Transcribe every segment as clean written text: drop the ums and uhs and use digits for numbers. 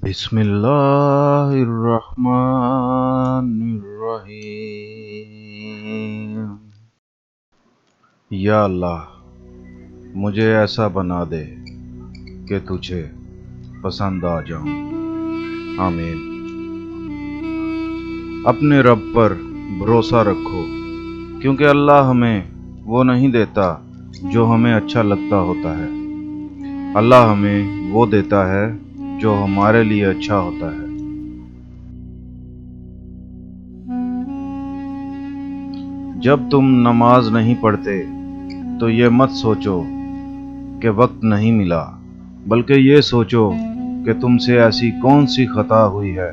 بسم اللہ الرحمن الرحیم۔ یا اللہ مجھے ایسا بنا دے کہ تجھے پسند آ جاؤں، آمین۔ اپنے رب پر بھروسہ رکھو، کیونکہ اللہ ہمیں وہ نہیں دیتا جو ہمیں اچھا لگتا ہوتا ہے، اللہ ہمیں وہ دیتا ہے جو ہمارے لیے اچھا ہوتا ہے۔ جب تم نماز نہیں پڑھتے تو یہ مت سوچو کہ وقت نہیں ملا، بلکہ یہ سوچو کہ تم سے ایسی کون سی خطا ہوئی ہے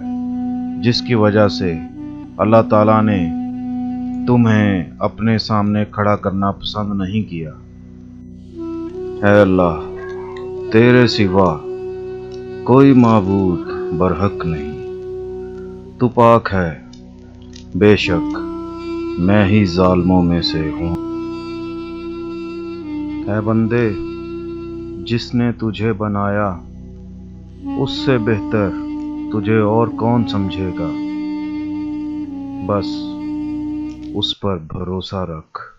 جس کی وجہ سے اللہ تعالیٰ نے تمہیں اپنے سامنے کھڑا کرنا پسند نہیں کیا۔ اے اللہ، تیرے سوا کوئی معبود برحق نہیں، تو پاک ہے، بے شک میں ہی ظالموں میں سے ہوں۔ اے بندے، جس نے تجھے بنایا اس سے بہتر تجھے اور کون سمجھے گا، بس اس پر بھروسہ رکھ۔